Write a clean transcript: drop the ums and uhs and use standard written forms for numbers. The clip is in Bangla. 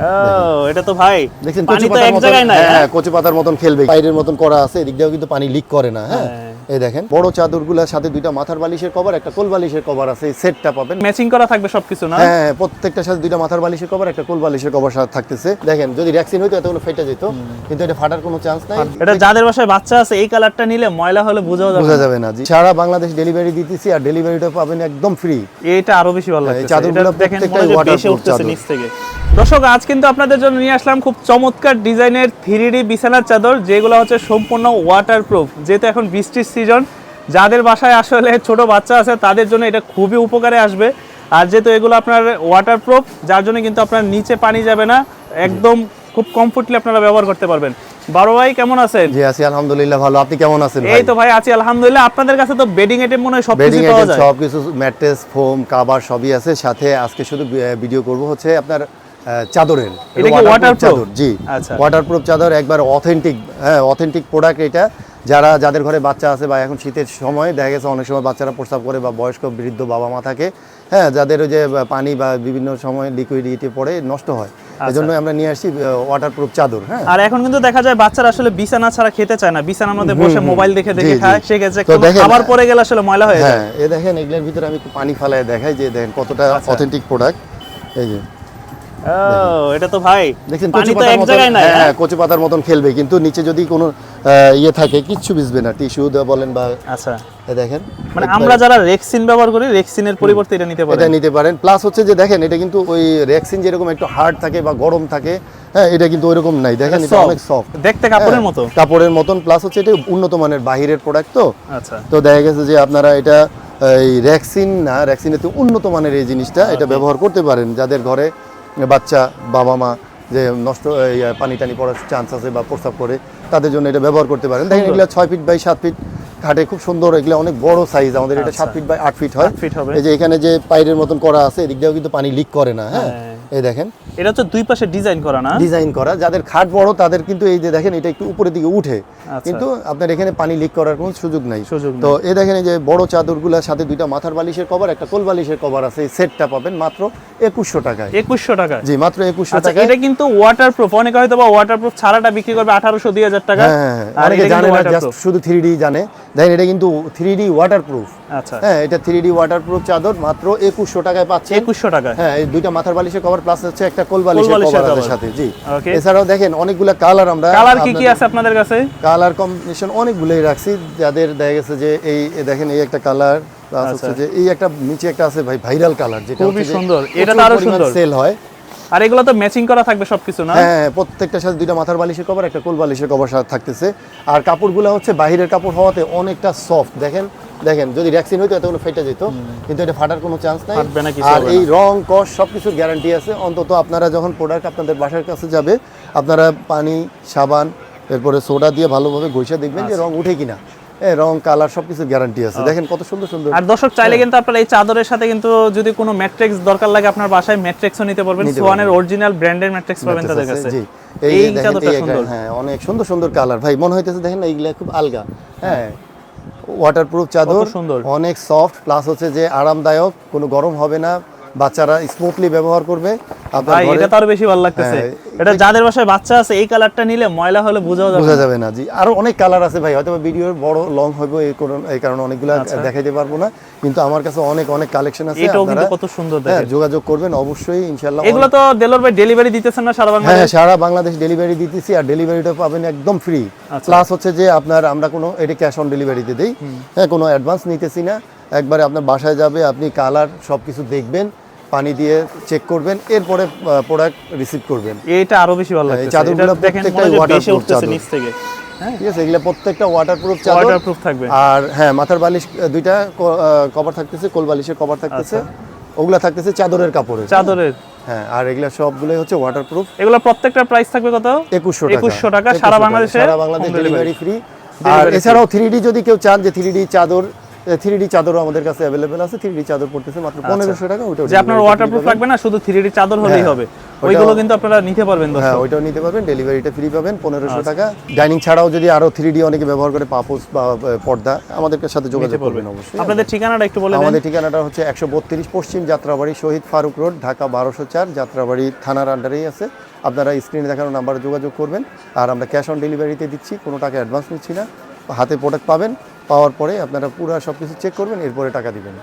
এটা তো ভাই দেখেন পানি তো এক জায়গায় নাই। হ্যাঁ কচি পাতার মতন খেলবে, বাইরের মতন করা আছে, এদিক দিয়েও কিন্তু পানি লিক করে না। হ্যাঁ এই দেখেন বড় চাদরগুলোর সাথে দুইটা মাথার বালিশের কভার, একটা কোল বালিশের কভার আছে, এই সেটটা পাবেন। ম্যাচিং করা থাকবে সবকিছু না? হ্যাঁ প্রত্যেকটার সাথে দুইটা মাথার বালিশের কভার, একটা কোল বালিশের কভার সাথে থাকতেছে। দেখেন যদি ভ্যাকসিন হইতো এতগুলো ফেটে যেত, কিন্তু এটা ফাটার কোনো চান্স নাই। এটা যাদের বাসায় বাচ্চা আছে এই কালারটা নিলে ময়লা হলে বোঝা যাবে না। জি সারা বাংলাদেশ ডেলিভারি দিতেছি, আর ডেলিভারিটা পাবেন একদম ফ্রি। এটা আরো বেশি ভালো লাগছে। চাদরগুলো প্রত্যেকটাই ওয়াটারপ্রুফ চাদর। নিচ থেকে দর্শক আজ কিন্তু আপনাদের জন্য নিয়ে আসলাম খুব চমৎকার ডিজাইনের 3D বিছানার চাদর, যেগুলো হচ্ছে সম্পূর্ণ ওয়াটারপ্রুফ। যেহেতু এখন বৃষ্টির সিজন, যাদের বাসায় আসলে ছোট বাচ্চা আছে তাদের জন্য এটা খুবই উপকারে আসবে। আর যেহেতু এগুলো আপনার ওয়াটারপ্রুফ, যার জন্য কিন্তু আপনার নিচে পানি যাবে না, একদম খুব কমফোর্টলি আপনারা ব্যবহার করতে পারবেন। বড় ভাই কেমন আছেন? জি আছি আলহামদুলিল্লাহ ভালো, আপনি কেমন আছেন? এই তো ভাই আছি আলহামদুলিল্লাহ। আপনাদের কাছে তো বেডিং আইটেম মনে হয় সবকিছু পাওয়া যায়। সবকিছু ম্যাট্রেস, ফোম, কভার সবই আছে। সাথে আজকে শুধু ভিডিও করব হচ্ছে আপনার চাদরের। এটা কি ওয়াটারপ্রুফ চাদর? জি আচ্ছা, ওয়াটারপ্রুফ চাদর, একবার অথেন্টিক। হ্যাঁ অথেন্টিক প্রোডাক্ট এটা। যাদের ঘরে বাচ্চা আছে, বা এখন শীতের সময় দেখা গেছে অনেক সময় বাচ্চারা প্রস্রাব করে, বা বয়স্ক বৃদ্ধ বাবা মা থাকে, হ্যাঁ যাদের ওই যে পানি বা বিভিন্ন সময় লিকুইডিটি পড়ে নষ্ট হয়, এজন্য আমরা নিয়ে আসছি ওয়াটারপ্রুফ চাদর। হ্যাঁ আর এখন কিন্তু দেখা যায় বাচ্চারা আসলে বিছানা ছাড়া খেতে চায় না, বিছানার মধ্যে বসে মোবাইল দেখে খায়, সেক্ষেত্রে খাবার পরে গেলে আসলে ময়লা হয়ে যায়। হ্যাঁ এই দেখেন এগুলোর ভিতরে আমি একটু পানি ফালায় দেখাই যে দেখেন কতটা অথেন্টিক প্রোডাক্ট। এই যে এটা তো ভাই দেখেন পানি তো এক জায়গায় নাই। হ্যাঁ কচি পাতার মতন খেলবে, কিন্তু নিচে যদি কোনো ইয়ে থাকে কিচ্ছু ভিজবে না, টিস্যু দেওয়া বলেন বা। আচ্ছা দেখেন মানে আমরা যারা রেক্সিন ব্যবহার করি, রেক্সিনের পরিবর্তে এটা নিতে পারেন। প্লাস হচ্ছে যে দেখেন এটা কিন্তু ওই রেক্সিন যেরকম একটু হার্ড থাকে বা গরম থাকে, হ্যাঁ এটা কিন্তু ওইরকম নাই। দেখেন এটা অনেক সফট, দেখতে কাপড়ের মতো। প্লাস হচ্ছে এটা উন্নত মানের বাহিরের প্রোডাক্ট। তো আচ্ছা তো দেখা গেছে যে আপনারা এটা এই রেক্সিন না, রেক্সিনের তো উন্নত মানের এই জিনিসটা এটা ব্যবহার করতে পারেন। যাদের ঘরে বাচ্চা বাবা মা যে নষ্ট পানি টানি পড়ার চান্স আছে বা প্রস্রাব করে, তাদের জন্য এটা ব্যবহার করতে পারেন। দেখেন এগুলো 6 ফিট বাই 7 ফিট খাটে, খুব সুন্দর। এগুলো অনেক বড় সাইজ, আমাদের এটা 7 ফিট বাই 8 ফিট হয়। এই যে এখানে যে পাইরের মতন করা আছে, এদিক দিয়েও কিন্তু পানি লিক করে না। হ্যাঁ এই দেখেন এটা তো দুই পাশে ডিজাইন করা না, ডিজাইন করা। যাদের খাট বড় তাদের কিন্তু এই যে দেখেন এটা একটু উপরের দিকে উঠে, কিন্তু আপনার এখানে পানি লিক করার কোনো সুযোগ নাই। তো এই দেখেন এই যে বড় চাদরগুলোর সাথে দুইটা মাথার বালিশের কভার, একটা কোল বালিশের কভার আছে, এই সেটটা পাবেন মাত্র 2100 টাকায়। 2100 টাকা? জি মাত্র 2100 টাকা। এটা কিন্তু ওয়াটারপ্রুফ, অনেকে হয়তো বা ওয়াটারপ্রুফ ছাড়াটা বিক্রি করবে 1800 2000 টাকা। আর এটা জানে না, জাস্ট শুধু 3D জানে। দেখেন এটা কিন্তু 3D ওয়াটারপ্রুফ। আচ্ছা হ্যাঁ এটা 3D ওয়াটারপ্রুফ চাদর মাত্র 2100 টাকায় পাচ্ছেন। 2100 টাকা? হ্যাঁ এই দুইটা মাথার বালিশের কভার প্লাস হচ্ছে একটা কোল বালিশের কভার আছে সাথে। জি এছাড়াও দেখেন অনেকগুলো কালার, আমরা কালার কি আছে আপনাদের কাছে? কালার কম্বিনেশন অনেকগুলোই রাখছি। যাদের দেখা গেছে যে এই দেখেন এই একটা কালার, প্লাস হচ্ছে যে এই একটা নিচে একটা আছে ভাই ভাইরাল কালার, যেটা খুবই সুন্দর। এটা তো আরো সুন্দর সেল হয়। আর এগুলো তো ম্যাচিং করা থাকবে সবকিছু না? হ্যাঁ প্রত্যেকটার সাথে দুইটা মাথার বালিশের কভার, একটা কোল বালিশের কভার সাথে থাকতেছে। আর কাপড়গুলো হচ্ছে বাহিরের কাপড় হওয়াতে অনেকটা সফট। দেখেন যদি ভ্যাকসিন হইতো এতগুলো ফেটে যেত, কিন্তু এটা ফাটার কোনো চান্স নাই। আর এই রং কস সবকিছুর গ্যারান্টি আছে। অন্তত আপনারা যখন প্রোডাক্ট আপনাদের বাসার কাছে যাবে, আপনারা পানি, সাবান, এরপরে সোডা দিয়ে ভালোভাবে ঘষে দেখবেন যে রং উঠে কিনা। রং কালার সবকিছু গ্যারান্টি আছে। দেখেন কত সুন্দর সুন্দর। আর দর্শক চাইলে কিন্তু আপনারা এই চাদরের সাথে কিন্তু যদি কোনো ম্যাট্রিক্স দরকার লাগে আপনার বাসায় ম্যাট্রিক্সও নিতে পারবেন। সোয়ানের অরিজিনাল ব্র্যান্ডের ম্যাট্রিক্স পাবেন তাদের কাছে। জি এই চাদরটা সুন্দর। হ্যাঁ অনেক সুন্দর সুন্দর কালার ভাই, মনে হইতেছে দেখেন এইগুলা খুব আলগা। হ্যাঁ ওয়াটারপ্রুফ চাদর, অনেক সফট, প্লাস হচ্ছে যে আরামদায়ক, কোনো গরম হবে না, বাচ্চারা স্মুথলি ব্যবহার করবে। ভাই এটা তো আরো বেশি ভালো লাগতেছে। এটা যাদের বাসায় বাচ্চা আছে এই কালারটা নিলে ময়লা হলে বোঝা যাবে না। জি আরো অনেক কালার আছে ভাই, হয়তো ভিডিওর বড় লং হবে এই কারণে অনেকগুলো দেখাইতে পারবো না, কিন্তু আমার কাছে অনেক কালেকশন আছে। এটাও কিন্তু কত সুন্দর দেখেন। যোগাযোগ করবেন অবশ্যই ইনশাআল্লাহ। এগুলো তো দেলোর ভাই ডেলিভারি দিতেছেন না সারা বাংলাদেশ? হ্যাঁ সারা বাংলাদেশ ডেলিভারি দিতেছি, আর ডেলিভারিটা পাবেন একদম ফ্রি। প্লাস হচ্ছে যে আমরা কোনো এটা ক্যাশ অন ডেলিভারিতে দেই। হ্যাঁ কোনো অ্যাডভান্স নিতেছি না, একবারে আপনার বাসায় যাবে, আপনি কালার সবকিছু দেখবেন, পানি দিয়ে চেক করবেন, এরপরে প্রোডাক্ট রিসিভ করবেন। এটা আরো বেশি ভালো লাগছে। চাদরগুলো প্রত্যেকটাই ওয়াটারপ্রুফ চাদর নিচ থেকে। হ্যাঁ ঠিক আছে, এগুলা প্রত্যেকটা ওয়াটারপ্রুফ চাদর, ওয়াটারপ্রুফ থাকবে। আর হ্যাঁ মাথার বালিশ দুইটা কভার থাকতেছে, কোল বালিশের কভার থাকতেছে, ওগুলা থাকতেছে চাদরের কাপড়ের। হ্যাঁ আর এগুলা সবগুলোই হচ্ছে ওয়াটারপ্রুফ। এগুলা প্রত্যেকটার প্রাইস থাকবে কত? 2100 টাকা সারা বাংলাদেশ ডেলিভারি ফ্রি। আর এছাড়াও 3D যদি কেউ চান যে 3D চাদরও আমাদের কাছে अवेलेबल আছে। 3D চাদর পড়তেছে মাত্র 1500 টাকা। ওটা যে আপনার ওয়াটারপ্রুফ লাগবে না, শুধু 3D চাদর হলেই হবে। ওইগুলো কিন্তু আপনারা নিতে পারবেন হ্যাঁ, দর্শক। ওইটাও নিতে পারবেন, ডেলিভারিটা ফ্রি পাবেন 1500 টাকা। ডাইনিং ছাড়াও যদি আরো 3D অনেকে ব্যবহার করে, পাপোস বা পর্দা, আমাদের সাথে যোগাযোগ করবেন অবশ্যই। আপনাদের ঠিকানাটা একটু বলে দেন। আমাদের ঠিকানাটা হচ্ছে 132 পশ্চিম যাত্রাবাড়ি, শহীদ ফারুক রোড, ঢাকা 1204, যাত্রাবাড়ি থানার আন্ডারেই আছে। আপনারা স্ক্রিনে দেখানো নাম্বারে যোগাযোগ করবেন। আর আমরা ক্যাশ অন ডেলিভারিতে দিচ্ছি, কোনো টাকা অ্যাডভান্স নিচ্ছি না। হাতে প্রোডাক্ট পাবেন, পাওয়ার পরে আপনারা পুরো সব কিছু চেক করবেন, এরপরে টাকা দিবেন।